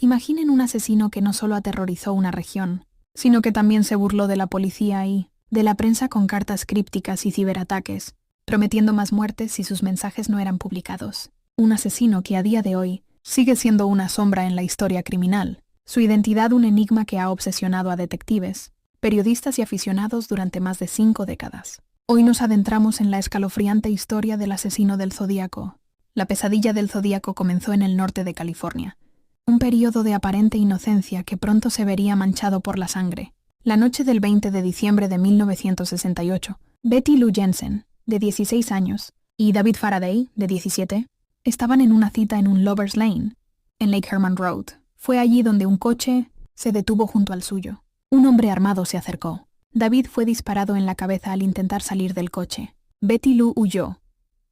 Imaginen un asesino que no solo aterrorizó una región, sino que también se burló de la policía y de la prensa con cartas crípticas y ciberataques, prometiendo más muertes si sus mensajes no eran publicados. Un asesino que a día de hoy sigue siendo una sombra en la historia criminal, su identidad un enigma que ha obsesionado a detectives, periodistas y aficionados durante más de 5 décadas. Hoy nos adentramos en la escalofriante historia del asesino del Zodíaco. La pesadilla del Zodíaco comenzó en el norte de California, un período de aparente inocencia que pronto se vería manchado por la sangre. La noche del 20 de diciembre de 1968, Betty Lou Jensen, de 16 años, y David Faraday, de 17, estaban en una cita en un Lover's Lane, en Lake Herman Road. Fue allí donde un coche se detuvo junto al suyo. Un hombre armado se acercó. David fue disparado en la cabeza al intentar salir del coche. Betty Lou huyó,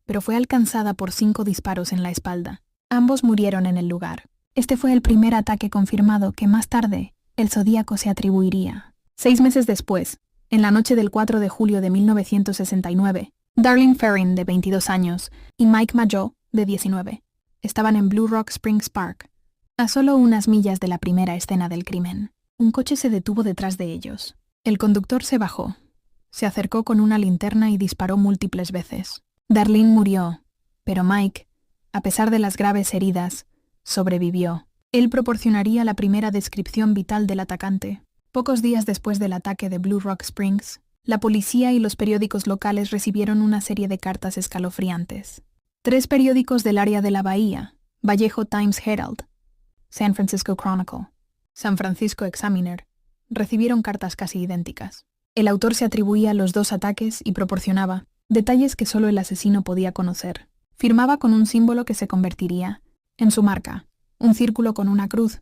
pero fue alcanzada por 5 disparos en la espalda. Ambos murieron en el lugar. Este fue el primer ataque confirmado que más tarde el Zodíaco se atribuiría. 6 meses después, en la noche del 4 de julio de 1969, Darlene Ferrin, de 22 años, y Mike Mageau, de 19, estaban en Blue Rock Springs Park, a solo unas millas de la primera escena del crimen. Un coche se detuvo detrás de ellos. El conductor se bajó, se acercó con una linterna y disparó múltiples veces. Darlene murió, pero Mike, a pesar de las graves heridas, sobrevivió. Él proporcionaría la primera descripción vital del atacante. Pocos días después del ataque de Blue Rock Springs, la policía y los periódicos locales recibieron una serie de cartas escalofriantes. 3 periódicos del área de la bahía, Vallejo Times Herald, San Francisco Chronicle, San Francisco Examiner, recibieron cartas casi idénticas. El autor se atribuía los 2 ataques y proporcionaba detalles que solo el asesino podía conocer. Firmaba con un símbolo que se convertiría en su marca, un círculo con una cruz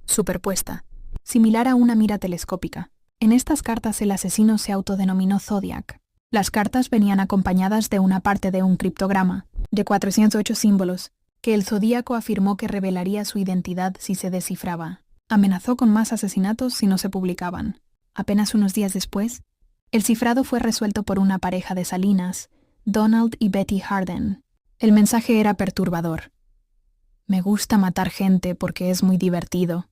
superpuesta, similar a una mira telescópica. En estas cartas el asesino se autodenominó Zodiac. Las cartas venían acompañadas de una parte de un criptograma, de 408 símbolos, que el Zodíaco afirmó que revelaría su identidad si se descifraba. Amenazó con más asesinatos si no se publicaban. Apenas unos días después, el cifrado fue resuelto por una pareja de Salinas, Donald y Betty Harden. El mensaje era perturbador. Me gusta matar gente porque es muy divertido.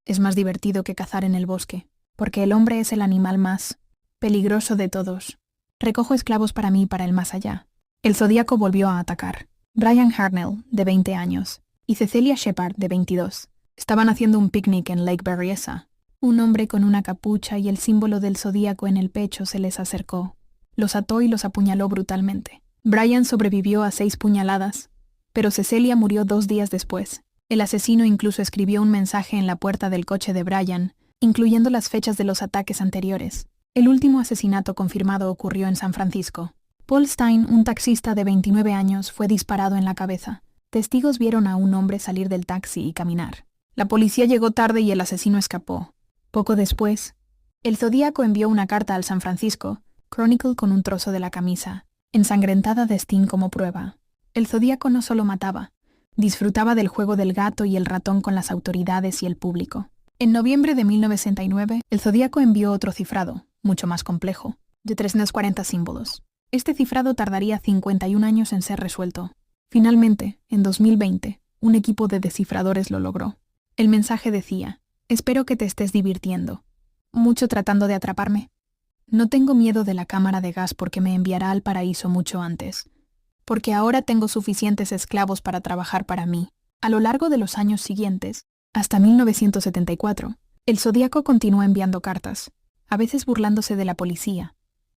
Es más divertido que cazar en el bosque, porque el hombre es el animal más peligroso de todos. Recojo esclavos para mí para el más allá. El Zodíaco volvió a atacar. Brian Hartnell, de 20 años, y Cecilia Shepard, de 22, estaban haciendo un picnic en Lake Berryessa. Un hombre con una capucha y el símbolo del Zodíaco en el pecho se les acercó. Los ató y los apuñaló brutalmente. Brian sobrevivió a 6 puñaladas, pero Cecilia murió 2 días después. El asesino incluso escribió un mensaje en la puerta del coche de Brian, incluyendo las fechas de los ataques anteriores. El último asesinato confirmado ocurrió en San Francisco. Paul Stein, un taxista de 29 años, fue disparado en la cabeza. Testigos vieron a un hombre salir del taxi y caminar. La policía llegó tarde y el asesino escapó. Poco después, el Zodíaco envió una carta al San Francisco Chronicle con un trozo de la camisa, ensangrentada de Stein como prueba. El Zodíaco no solo mataba, disfrutaba del juego del gato y el ratón con las autoridades y el público. En noviembre de 1909, el Zodíaco envió otro cifrado, mucho más complejo, de 340 símbolos. Este cifrado tardaría 51 años en ser resuelto. Finalmente, en 2020, un equipo de descifradores lo logró. El mensaje decía: espero que te estés divirtiendo mucho tratando de atraparme. No tengo miedo de la cámara de gas porque me enviará al paraíso mucho antes, porque ahora tengo suficientes esclavos para trabajar para mí. A lo largo de los años siguientes, hasta 1974, el Zodíaco continuó enviando cartas, a veces burlándose de la policía,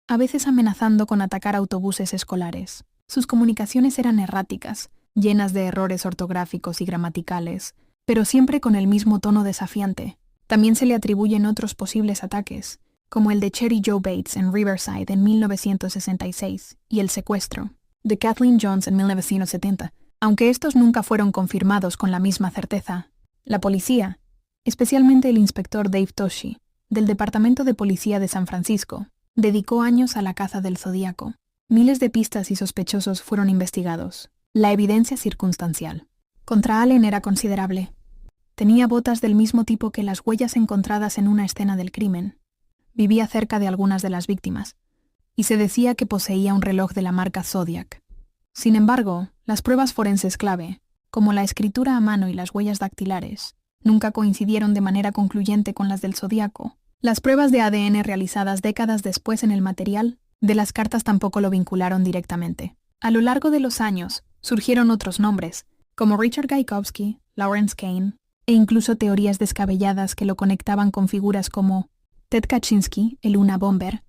a veces amenazando con atacar autobuses escolares. Sus comunicaciones eran erráticas, llenas de errores ortográficos y gramaticales, pero siempre con el mismo tono desafiante. También se le atribuyen otros posibles ataques, como el de Cherry Joe Bates en Riverside en 1966 y el secuestro de Kathleen Jones en 1970, aunque estos nunca fueron confirmados con la misma certeza. La policía, especialmente el inspector Dave Toschi, del Departamento de Policía de San Francisco, dedicó años a la caza del Zodíaco. Miles de pistas y sospechosos fueron investigados. La evidencia circunstancial contra Allen era considerable. Tenía botas del mismo tipo que las huellas encontradas en una escena del crimen. Vivía cerca de algunas de las víctimas, y se decía que poseía un reloj de la marca Zodiac. Sin embargo, las pruebas forenses clave, como la escritura a mano y las huellas dactilares, nunca coincidieron de manera concluyente con las del zodíaco. Las pruebas de ADN realizadas décadas después en el material de las cartas tampoco lo vincularon directamente. A lo largo de los años, surgieron otros nombres, como Richard Gajkowski, Lawrence Kane, e incluso teorías descabelladas que lo conectaban con figuras como Ted Kaczynski, el Una Bomber,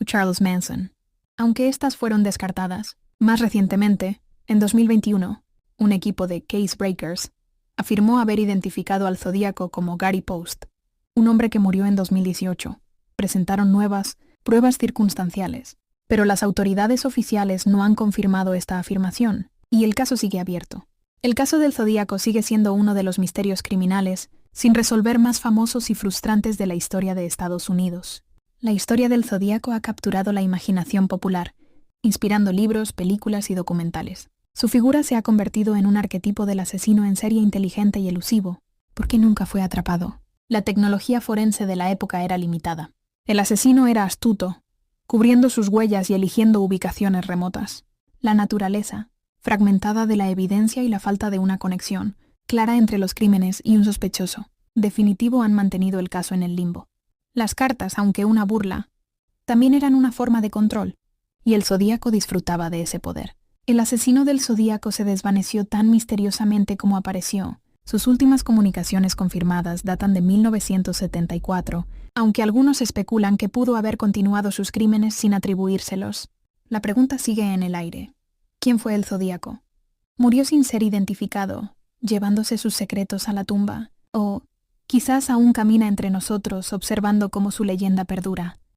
o Charles Manson. Aunque estas fueron descartadas, más recientemente, en 2021, un equipo de Case Breakers afirmó haber identificado al zodíaco como Gary Post, un hombre que murió en 2018. Presentaron nuevas pruebas circunstanciales, pero las autoridades oficiales no han confirmado esta afirmación, y el caso sigue abierto. El caso del zodíaco sigue siendo uno de los misterios criminales sin resolver más famosos y frustrantes de la historia de Estados Unidos. La historia del zodíaco ha capturado la imaginación popular, inspirando libros, películas y documentales. Su figura se ha convertido en un arquetipo del asesino en serie inteligente y elusivo, porque nunca fue atrapado. La tecnología forense de la época era limitada. El asesino era astuto, cubriendo sus huellas y eligiendo ubicaciones remotas. La naturaleza, fragmentada de la evidencia y la falta de una conexión clara entre los crímenes y un sospechoso definitivo han mantenido el caso en el limbo. Las cartas, aunque una burla, también eran una forma de control, y el zodíaco disfrutaba de ese poder. El asesino del zodíaco se desvaneció tan misteriosamente como apareció. Sus últimas comunicaciones confirmadas datan de 1974, aunque algunos especulan que pudo haber continuado sus crímenes sin atribuírselos. La pregunta sigue en el aire. ¿Quién fue el zodíaco? ¿Murió sin ser identificado, llevándose sus secretos a la tumba? ¿O quizás aún camina entre nosotros observando cómo su leyenda perdura?